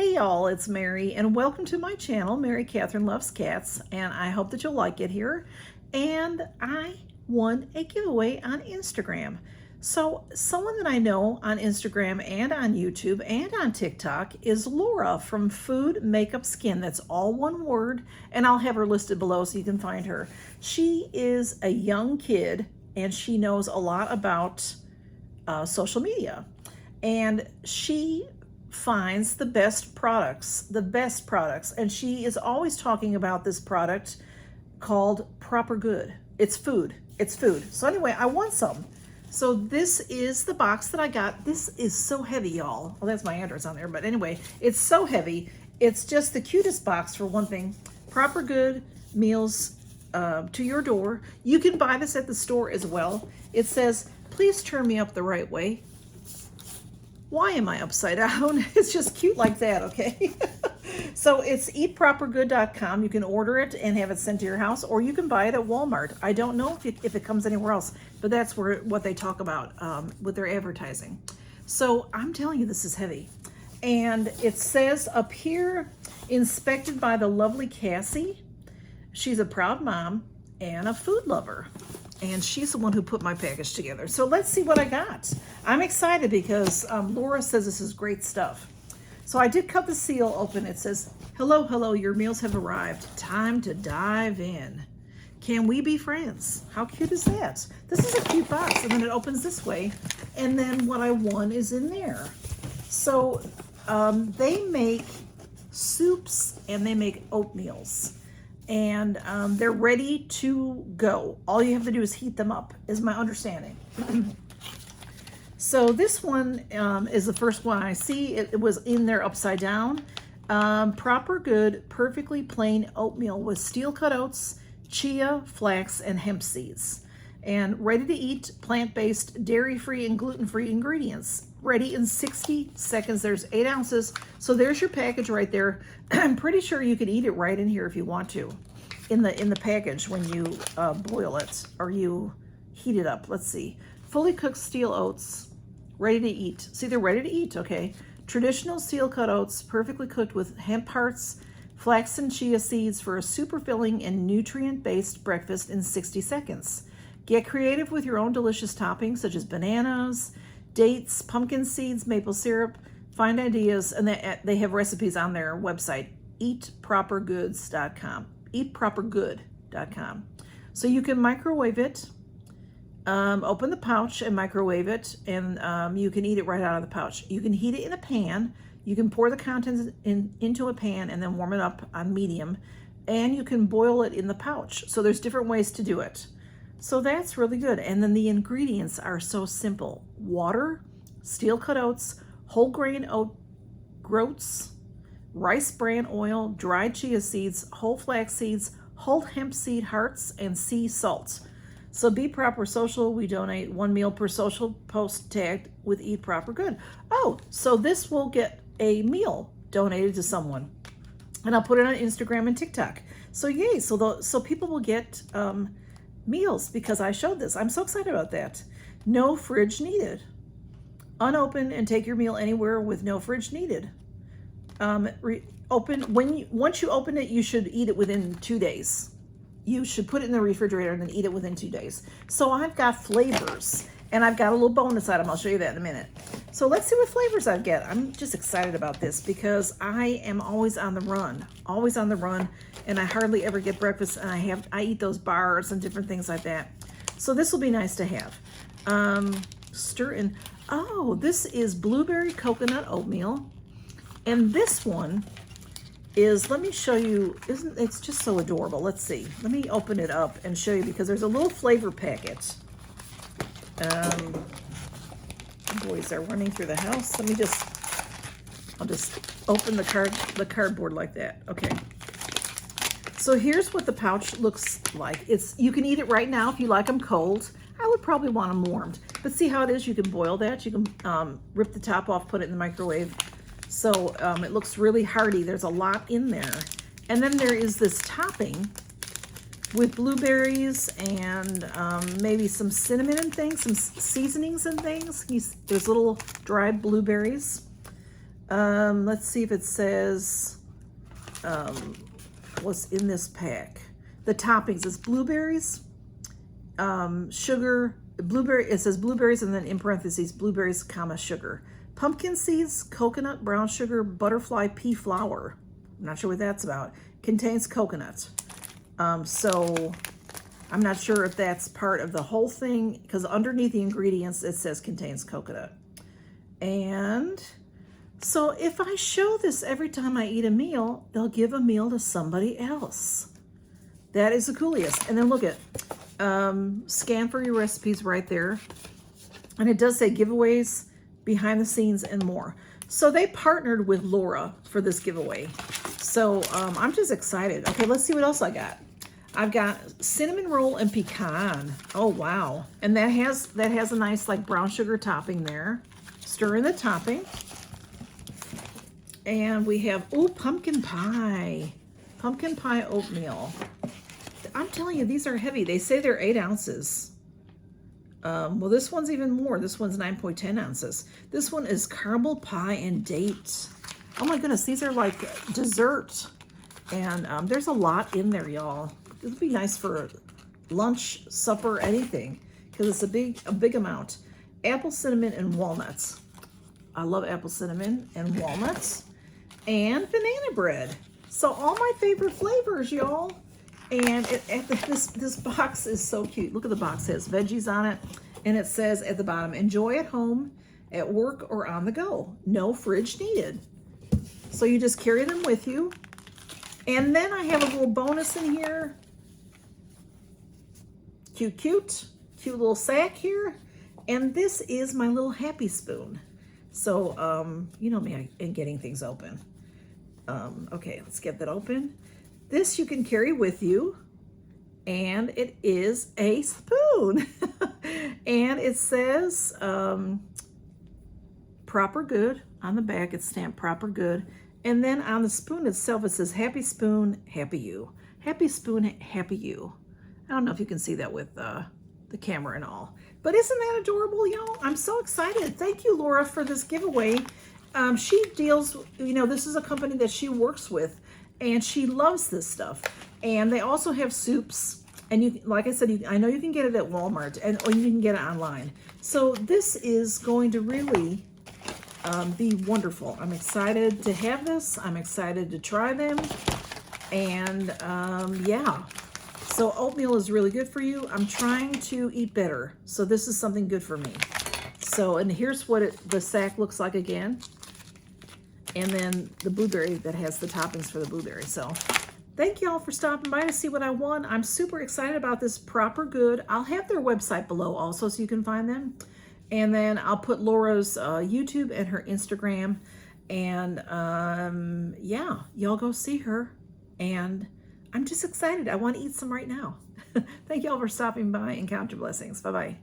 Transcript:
Hey y'all, it's Mary and welcome to my channel, Mary Catherine Loves Cats, and I hope that you'll like it here. And I won a giveaway on Instagram. So someone that I know on Instagram and on YouTube and on TikTok is Laura from Food Makeup Skin. That's all one word, and I'll have her listed below so you can find her. She is a young kid and she knows a lot about social media, and she finds the best products, and she is always talking about this product called Proper Good. It's food. So anyway, I want some. So this is the box that I got. This is so heavy, y'all. Well, that's my address on there, but anyway, it's so heavy. It's just the cutest box for one thing. Proper Good meals to your door. You can buy this at the store as well. It says, please turn me up the right way. Why am I upside down? It's just cute like that, okay? So it's eatpropergood.com. You can order it and have it sent to your house, or you can buy it at Walmart. I don't know if it comes anywhere else, but that's what they talk about with their advertising. So I'm telling you, this is heavy. And it says up here, inspected by the lovely Cassie. She's a proud mom and a food lover. And she's the one who put my package together. So let's see what I got. I'm excited because Laura says this is great stuff. So I did cut the seal open. It says, hello, hello, your meals have arrived. Time to dive in. Can we be friends? How cute is that? This is a cute box. And then it opens this way. And then what I won is in there. So they make soups and they make oatmeals. And they're ready to go. All you have to do is heat them up, is my understanding. So this one is the first one I see. It was in there upside down. Proper Good, perfectly plain oatmeal with steel-cut oats, chia, flax, and hemp seeds. And ready to eat, plant-based, dairy-free, and gluten-free ingredients. Ready in 60 seconds. There's 8 ounces. So there's your package right there. I'm pretty sure you could eat it right in here if you want to, in the package when you boil it or you heat it up. Let's see. Fully cooked steel oats, ready to eat. See, they're ready to eat, okay. Traditional steel-cut oats, perfectly cooked with hemp hearts, flax and chia seeds for a super filling and nutrient-based breakfast in 60 seconds. Get creative with your own delicious toppings such as bananas, dates, pumpkin seeds, maple syrup. Find ideas, and they have recipes on their website, eatpropergoods.com. Eatpropergood.com. So you can microwave it, open the pouch and microwave it, and you can eat it right out of the pouch. You can heat it in a pan. You can pour the contents into a pan and then warm it up on medium, and you can boil it in the pouch. So there's different ways to do it. So that's really good. And then the ingredients are so simple. Water, steel-cut oats, whole grain oat groats, rice bran oil, dried chia seeds, whole flax seeds, whole hemp seed hearts, and sea salt. So Be Proper Social, we donate 1 meal per social post tagged with Eat Proper Good. Oh, so this will get a meal donated to someone. And I'll put it on Instagram and TikTok. So yay, so people will get meals because I showed this. I'm so excited about that. No fridge needed. Unopen and take your meal anywhere with no fridge needed. Once you open it, you should eat it within 2 days. You should put it in the refrigerator and then eat it within 2 days. So I've got flavors, and I've got a little bonus item. I'll show you that in a minute. So let's see what flavors I get. I'm just excited about this because I am always on the run, and I hardly ever get breakfast, and I eat those bars and different things like that. So this will be nice to have. Stir in. Oh, this is blueberry coconut oatmeal. And this one is, let me show you, it's just so adorable. Let's see. Let me open it up and show you because there's a little flavor packet. Boys are running through the house. I'll just open the cardboard like that. Okay. So here's what the pouch looks like. You can eat it right now if you like them cold. I would probably want them warmed. But see how it is? You can boil that. You can rip the top off, put it in the microwave. So it looks really hearty. There's a lot in there. And then there is this topping with blueberries and maybe some cinnamon and things, some seasonings and things. There's little dried blueberries. Let's see if it says what's in this pack. The toppings is blueberries, sugar, blueberry, it says blueberries and then in parentheses, blueberries, comma, sugar. Pumpkin seeds, coconut, brown sugar, butterfly pea flour. I'm not sure what that's about. Contains coconut. So I'm not sure if that's part of the whole thing, because underneath the ingredients it says contains coconut. And so if I show this every time I eat a meal, they'll give a meal to somebody else. That is the coolest. And then look at, scan for your recipes right there. And it does say giveaways, behind the scenes, and more. So they partnered with Laura for this giveaway. So I'm just excited. Okay, let's see what else I got. I've got cinnamon roll and pecan. Oh, wow. And that has a nice like brown sugar topping there. Stir in the topping. And we have, oh, pumpkin pie. Pumpkin pie oatmeal. I'm telling you, these are heavy. They say they're 8 ounces. Well, this one's even more. This one's 9.10 ounces. This one is caramel pie and date. Oh my goodness, these are like dessert. And there's a lot in there, y'all. This would be nice for lunch, supper, anything, because it's a big amount. Apple cinnamon and walnuts. I love apple cinnamon and walnuts. And banana bread. So all my favorite flavors, y'all. And this box is so cute. Look at the box. It has veggies on it. And it says at the bottom, enjoy at home, at work, or on the go. No fridge needed. So you just carry them with you. And then I have a little bonus in here. Cute little sack here. And this is my little happy spoon. So, you know me and getting things open. Okay, let's get that open. This you can carry with you, and it is a spoon. And it says proper good. On the back it's stamped proper good. And then on the spoon itself it says happy spoon, happy you. Happy spoon, happy you. I don't know if you can see that with the camera and all. But isn't that adorable, y'all? I'm so excited. Thank you, Laura, for this giveaway. She deals, you know, this is a company that she works with, and she loves this stuff. And they also have soups. And you, like I said, I know you can get it at Walmart, or you can get it online. So this is going to really be wonderful. I'm excited to have this. I'm excited to try them. And yeah. So oatmeal is really good for you. I'm trying to eat better. So this is something good for me. So, and here's what the sack looks like again. And then the blueberry that has the toppings for the blueberry. So thank y'all for stopping by to see what I won. I'm super excited about this Proper Good. I'll have their website below also so you can find them. And then I'll put Laura's YouTube and her Instagram. And yeah, y'all go see her. And I'm just excited. I want to eat some right now. Thank y'all for stopping by, and count your blessings. Bye-bye.